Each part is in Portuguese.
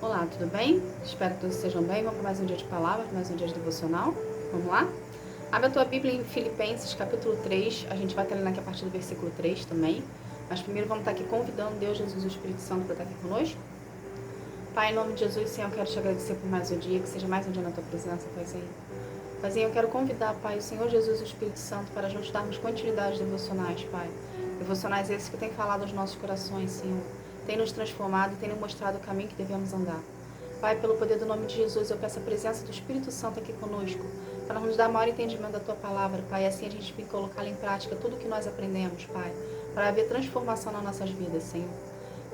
Olá, tudo bem? Espero que todos estejam bem. Vamos para mais um dia de palavra, mais um dia de devocional. Vamos lá? Abre a tua Bíblia em Filipenses, capítulo 3. A gente vai estar lendo aqui a partir do versículo 3 também. Mas primeiro vamos estar aqui convidando Deus, Jesus e o Espírito Santo para estar aqui conosco. Pai, em nome de Jesus, Senhor, eu quero te agradecer por mais um dia, que seja mais um dia na tua presença, Paizinho. Paizinho, eu quero convidar, Pai, o Senhor Jesus e o Espírito Santo para juntos darmos continuidade devocionais, Pai. Devocionais esses que têm falado aos nossos corações, Senhor. Tem nos transformado, tem nos mostrado o caminho que devemos andar. Pai, pelo poder do nome de Jesus, eu peço a presença do Espírito Santo aqui conosco, para nos dar maior entendimento da Tua Palavra, Pai, e assim a gente fica colocá-la em prática, tudo que nós aprendemos, Pai, para haver transformação nas nossas vidas, Senhor.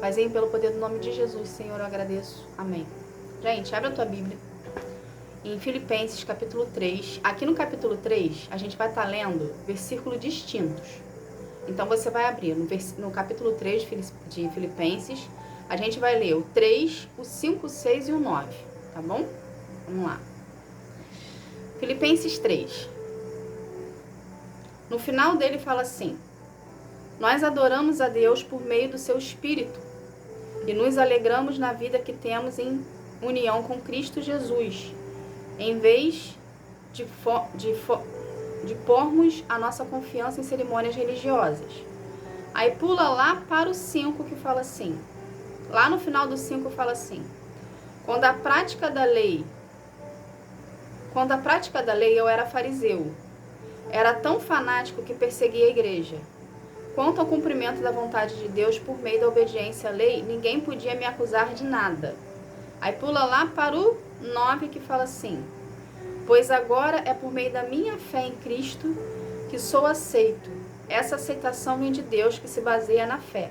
Paizinho, pelo poder do nome de Jesus, Senhor, eu agradeço. Amém. Gente, abre a tua Bíblia em Filipenses, capítulo 3. Aqui no capítulo 3, a gente vai estar lendo versículos distintos. Então, você vai abrir no capítulo 3 de Filipenses, a gente vai ler o 3, o 5, o 6 e o 9, tá bom? Vamos lá. Filipenses 3. No final dele fala assim: nós adoramos a Deus por meio do seu Espírito e nos alegramos na vida que temos em união com Cristo Jesus, em vez de pormos a nossa confiança em cerimônias religiosas. Aí pula lá para o 5 que fala assim. Lá no final do 5 fala assim: Quando a prática da lei eu era fariseu, era tão fanático que perseguia a igreja. Quanto ao cumprimento da vontade de Deus por meio da obediência à lei, ninguém podia me acusar de nada. Aí pula lá para o 9 que fala assim: Pois agora é por meio da minha fé em Cristo que sou aceito. Essa aceitação vem de Deus, que se baseia na fé.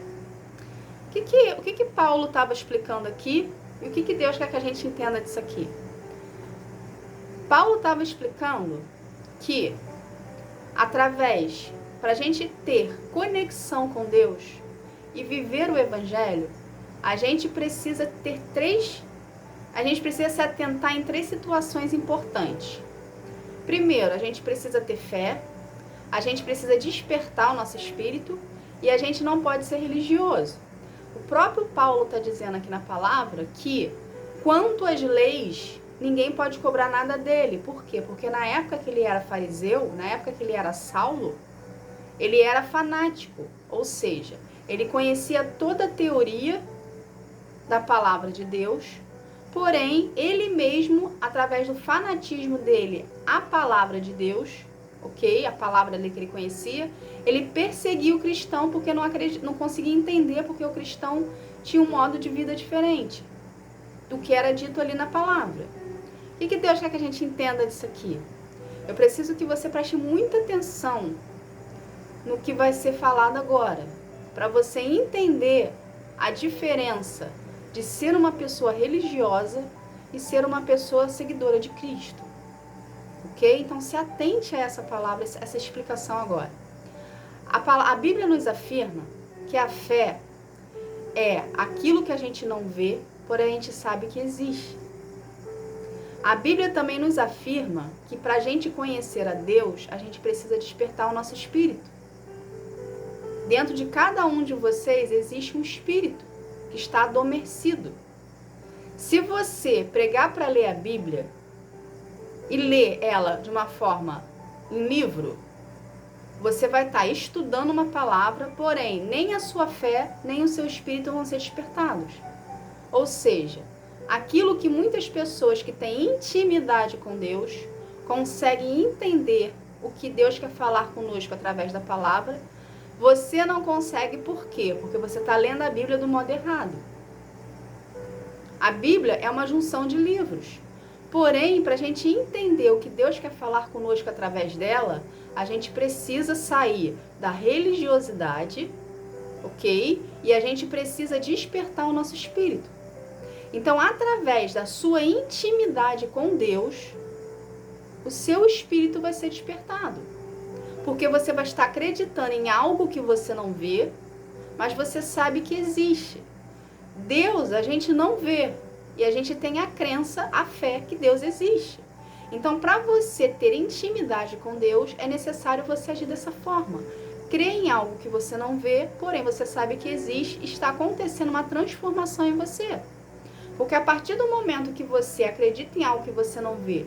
O que Paulo estava explicando aqui e o que Deus quer que a gente entenda disso aqui? Paulo estava explicando que para a gente ter conexão com Deus e viver o Evangelho, a gente precisa se atentar em 3 situações importantes. Primeiro, a gente precisa ter fé, a gente precisa despertar o nosso espírito e a gente não pode ser religioso. O próprio Paulo está dizendo aqui na palavra que, quanto às leis, ninguém pode cobrar nada dele. Por quê? Porque na época que ele era fariseu, na época que ele era Saulo, ele era fanático, ou seja, ele conhecia toda a teoria da palavra de Deus, porém, ele mesmo, através do fanatismo dele, a palavra de Deus, ok? A palavra ali que ele conhecia, ele perseguia o cristão porque não conseguia entender porque o cristão tinha um modo de vida diferente do que era dito ali na palavra. O que Deus quer que a gente entenda disso aqui? Eu preciso que você preste muita atenção no que vai ser falado agora, para você entender a diferença de ser uma pessoa religiosa e ser uma pessoa seguidora de Cristo. Ok? Então se atente a essa palavra, essa explicação agora. A Bíblia nos afirma que a fé é aquilo que a gente não vê, porém a gente sabe que existe. A Bíblia também nos afirma que para a gente conhecer a Deus, a gente precisa despertar o nosso espírito. Dentro de cada um de vocês existe um espírito que está adormecido. Se você pregar para ler a Bíblia e ler ela de uma forma, um livro, você vai estar estudando uma palavra, porém, nem a sua fé, nem o seu espírito vão ser despertados. Ou seja, aquilo que muitas pessoas que têm intimidade com Deus conseguem entender o que Deus quer falar conosco através da palavra, você não consegue. Por quê? Porque você está lendo a Bíblia do modo errado. A Bíblia é uma junção de livros. Porém, para a gente entender o que Deus quer falar conosco através dela, a gente precisa sair da religiosidade, ok? E a gente precisa despertar o nosso espírito. Então, através da sua intimidade com Deus, o seu espírito vai ser despertado. Porque você vai estar acreditando em algo que você não vê, mas você sabe que existe. Deus a gente não vê, e a gente tem a crença, a fé que Deus existe. Então, para você ter intimidade com Deus, é necessário você agir dessa forma. Crer em algo que você não vê, porém você sabe que existe, está acontecendo uma transformação em você. Porque a partir do momento que você acredita em algo que você não vê,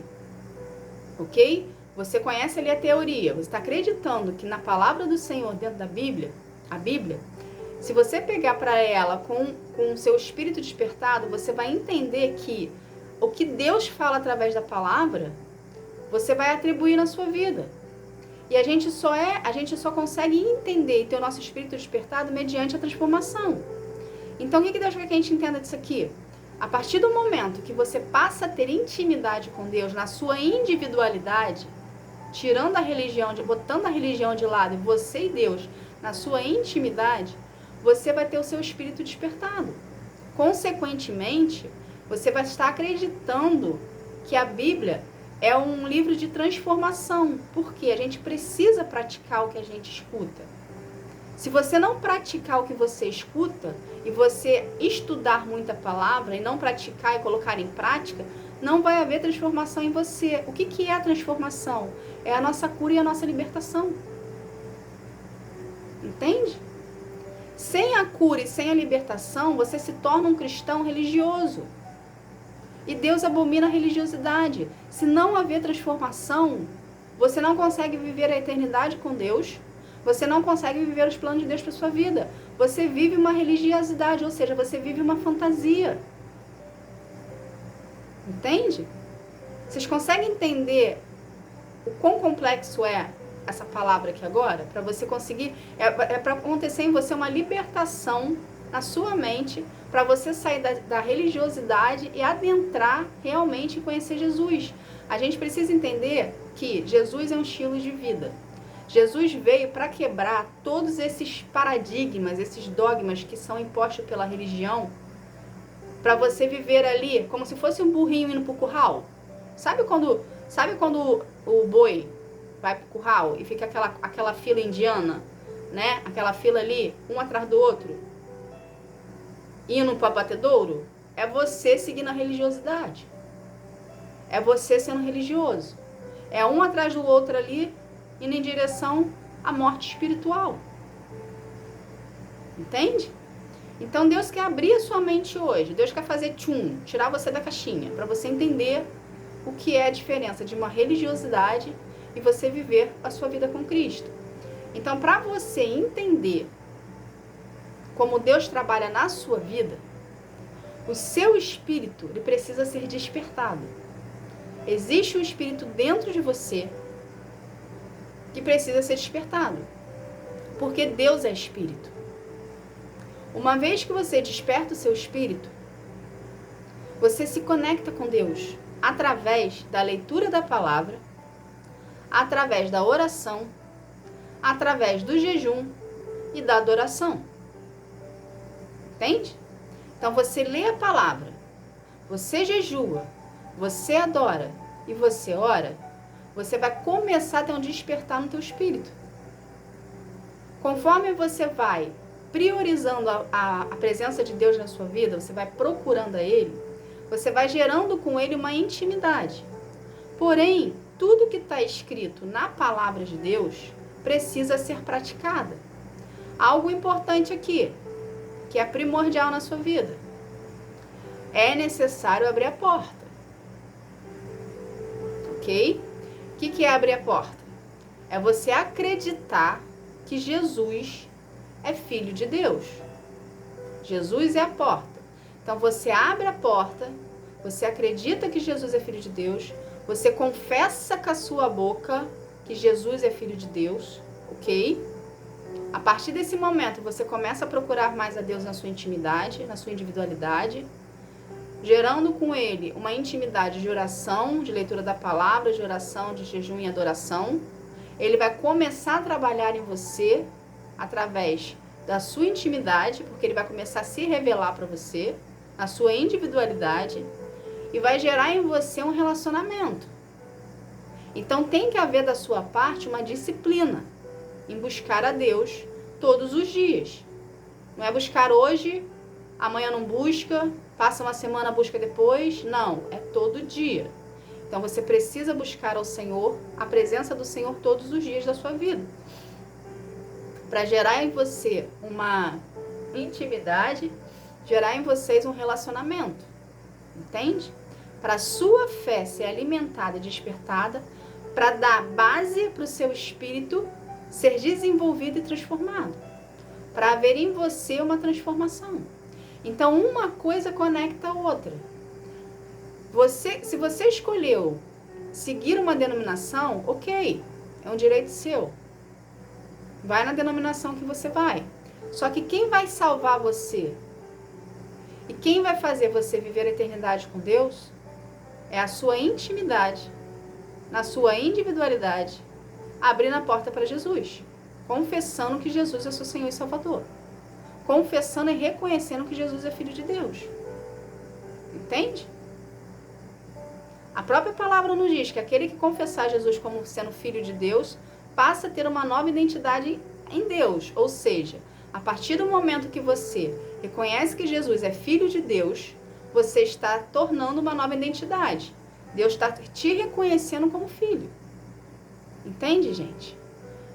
ok? Você conhece ali a teoria, você está acreditando que na palavra do Senhor dentro da Bíblia, a Bíblia, se você pegar para ela com o seu espírito despertado, você vai entender que o que Deus fala através da palavra, você vai atribuir na sua vida. E a gente só consegue entender e ter o nosso espírito despertado mediante a transformação. Então, o que Deus quer que a gente entenda disso aqui? A partir do momento que você passa a ter intimidade com Deus na sua individualidade, tirando a religião, botando a religião de lado, e você e Deus na sua intimidade, você vai ter o seu espírito despertado. Consequentemente, você vai estar acreditando que a Bíblia é um livro de transformação, porque a gente precisa praticar o que a gente escuta. Se você não praticar o que você escuta, e você estudar muita palavra, e não praticar e colocar em prática, não vai haver transformação em você. O que é a transformação? É a nossa cura e a nossa libertação. Entende? Sem a cura e sem a libertação, você se torna um cristão religioso. E Deus abomina a religiosidade. Se não haver transformação, você não consegue viver a eternidade com Deus, você não consegue viver os planos de Deus para sua vida. Você vive uma religiosidade, ou seja, você vive uma fantasia. Entende? Vocês conseguem entender o quão complexo é essa palavra aqui agora? Para você conseguir, é para acontecer em você uma libertação na sua mente, para você sair da religiosidade e adentrar realmente e conhecer Jesus. A gente precisa entender que Jesus é um estilo de vida. Jesus veio para quebrar todos esses paradigmas, esses dogmas que são impostos pela religião, para você viver ali como se fosse um burrinho indo pro curral. Sabe quando o boi vai pro curral e fica aquela fila indiana, né? Aquela fila ali, um atrás do outro, indo para abatedouro? É você seguindo a religiosidade. É você sendo religioso. É um atrás do outro ali, indo em direção à morte espiritual. Entende? Então Deus quer abrir a sua mente hoje. Deus quer fazer tirar você da caixinha, para você entender o que é a diferença de uma religiosidade e você viver a sua vida com Cristo. Então, para você entender como Deus trabalha na sua vida, o seu espírito ele precisa ser despertado. Existe um espírito dentro de você que precisa ser despertado, porque Deus é espírito. Uma vez que você desperta o seu espírito, você se conecta com Deus através da leitura da palavra, através da oração, através do jejum e da adoração. Entende? Então você lê a palavra, você jejua, você adora e você ora, você vai começar a ter um despertar no teu espírito. Conforme você vai priorizando a presença de Deus na sua vida, você vai procurando a Ele, você vai gerando com Ele uma intimidade. Porém, tudo que está escrito na palavra de Deus precisa ser praticada. Algo importante aqui, que é primordial na sua vida. É necessário abrir a porta. Ok? O que é abrir a porta? É você acreditar que Jesus é filho de Deus. Jesus é a porta. Então você abre a porta, você acredita que Jesus é filho de Deus, você confessa com a sua boca que Jesus é filho de Deus, ok? A partir desse momento você começa a procurar mais a Deus na sua intimidade, na sua individualidade, gerando com Ele uma intimidade de oração, de leitura da palavra, de oração, de jejum e adoração. Ele vai começar a trabalhar em você através da sua intimidade, porque Ele vai começar a se revelar para você, na sua individualidade, e vai gerar em você um relacionamento. Então tem que haver da sua parte uma disciplina em buscar a Deus todos os dias. Não é buscar hoje, amanhã não busca, passa uma semana, busca depois. Não, é todo dia. Então você precisa buscar ao Senhor, a presença do Senhor todos os dias da sua vida, para gerar em você uma intimidade, gerar em vocês um relacionamento. entende? Para a sua fé ser alimentada e despertada, para dar base para o seu espírito ser desenvolvido e transformado, para haver em você uma transformação. Então, uma coisa conecta a outra. Se você escolheu seguir uma denominação, ok, é um direito seu. Vai na denominação que você vai. Só que quem vai salvar você e quem vai fazer você viver a eternidade com Deus é a sua intimidade, na sua individualidade, abrindo a porta para Jesus, confessando que Jesus é seu Senhor e Salvador, confessando e reconhecendo que Jesus é Filho de Deus. Entende? A própria palavra nos diz que aquele que confessar Jesus como sendo Filho de Deus passa a ter uma nova identidade em Deus. Ou seja, a partir do momento que você reconhece que Jesus é Filho de Deus, você está tornando uma nova identidade. Deus está te reconhecendo como filho. Entende, gente?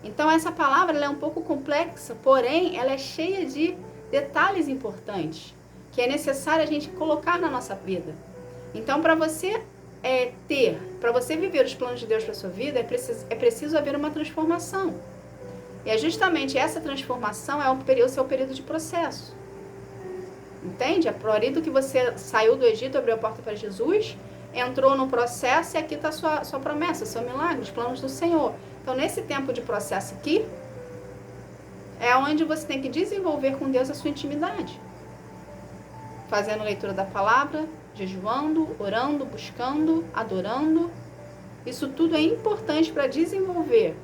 Então, essa palavra ela é um pouco complexa, porém, ela é cheia de detalhes importantes que é necessário a gente colocar na nossa vida. Então, para você para você viver os planos de Deus para a sua vida, é preciso haver uma transformação. E é justamente essa transformação o seu período de processo. Entende? A partir do que você saiu do Egito, abriu a porta para Jesus, entrou no processo e aqui está a sua promessa, seu milagre, os planos do Senhor. Então, nesse tempo de processo aqui, é onde você tem que desenvolver com Deus a sua intimidade. Fazendo leitura da palavra, jejuando, orando, buscando, adorando. Isso tudo é importante para desenvolver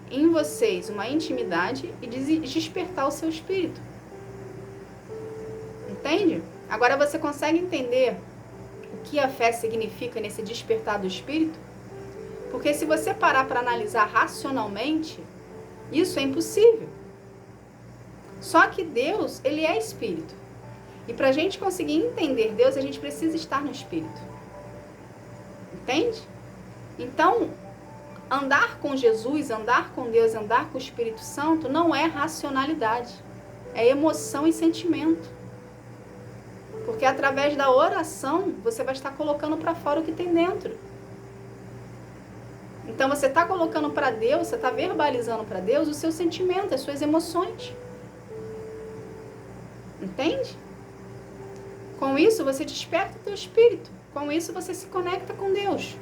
em vocês uma intimidade e despertar o seu espírito. Entende? Agora você consegue entender o que a fé significa nesse despertar do espírito? Porque se você parar para analisar racionalmente, isso é impossível. Só que Deus, ele é espírito. E para a gente conseguir entender Deus, a gente precisa estar no espírito. Entende? Então, andar com Jesus, andar com Deus, andar com o Espírito Santo não é racionalidade. É emoção e sentimento. Porque através da oração, você vai estar colocando para fora o que tem dentro. Então, você está colocando para Deus, você está verbalizando para Deus o seu sentimento, as suas emoções. Entende? Com isso, você desperta o teu espírito. Com isso, você se conecta com Deus.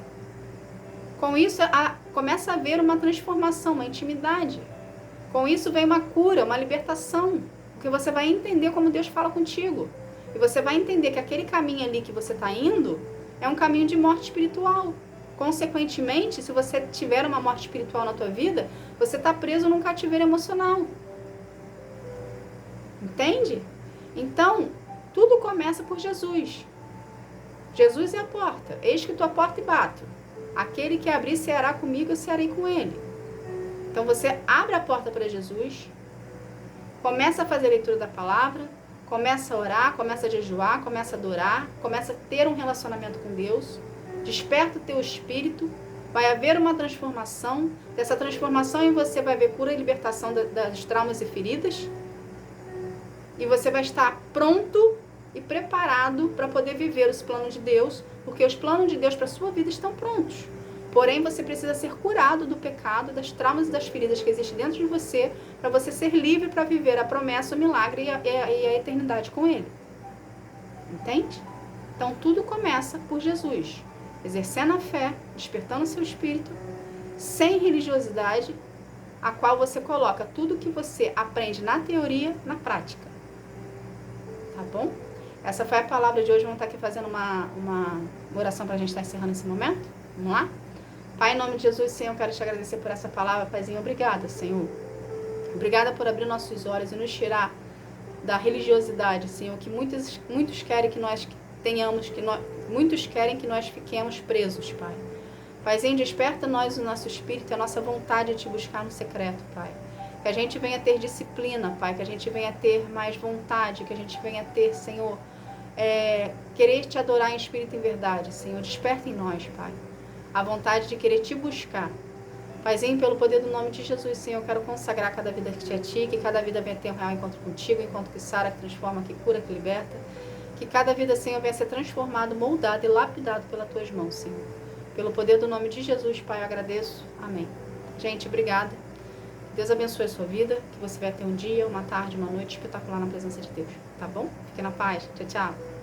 Com isso, começa a haver uma transformação, uma intimidade. Com isso, vem uma cura, uma libertação. Porque você vai entender como Deus fala contigo. E você vai entender que aquele caminho ali que você está indo é um caminho de morte espiritual. Consequentemente, se você tiver uma morte espiritual na tua vida, você está preso num cativeiro emocional. Entende? Então, tudo começa por Jesus. Jesus é a porta. Eis que tua porta e bato. Aquele que abrir ceará comigo, eu cearei com ele. Então, você abre a porta para Jesus, começa a fazer a leitura da palavra, começa a orar, começa a jejuar, começa a adorar, começa a ter um relacionamento com Deus, desperta o teu espírito, vai haver uma transformação. Dessa transformação em você vai haver cura e libertação das traumas e feridas. E você vai estar pronto e preparado para poder viver os planos de Deus, porque os planos de Deus para a sua vida estão prontos. Porém, você precisa ser curado do pecado, das traumas e das feridas que existem dentro de você, para você ser livre para viver a promessa, o milagre e a eternidade com Ele. Entende? Então, tudo começa por Jesus. Exercendo a fé, despertando o seu espírito, sem religiosidade, a qual você coloca tudo que você aprende na teoria, na prática. Tá bom? Essa foi a palavra de hoje. Vamos estar aqui fazendo uma oração para a gente estar encerrando esse momento. Vamos lá? Pai, em nome de Jesus, Senhor, eu quero te agradecer por essa palavra, Paizinho. Obrigada, Senhor. Obrigada por abrir nossos olhos e nos tirar da religiosidade, Senhor, que muitos querem que nós tenhamos, muitos querem que nós fiquemos presos, Pai. Paizinho, desperta nós o nosso espírito e a nossa vontade de te buscar no secreto, Pai. Que a gente venha ter disciplina, Pai, que a gente venha ter mais vontade, que a gente venha ter, Senhor, querer te adorar em espírito e em verdade, Senhor. Desperta em nós, Pai, a vontade de querer te buscar. Paizinho, pelo poder do nome de Jesus, Senhor, eu quero consagrar cada vida que te a ti, que cada vida venha ter um real encontro contigo, encontro que sara, que transforma, que cura, que liberta. Que cada vida, Senhor, venha ser transformado, moldado e lapidado pelas tuas mãos, Senhor. Pelo poder do nome de Jesus, Pai, eu agradeço. Amém. Gente, obrigada. Deus abençoe a sua vida, que você vai ter um dia, uma tarde, uma noite espetacular na presença de Deus, tá bom? Fique na paz. Tchau, tchau.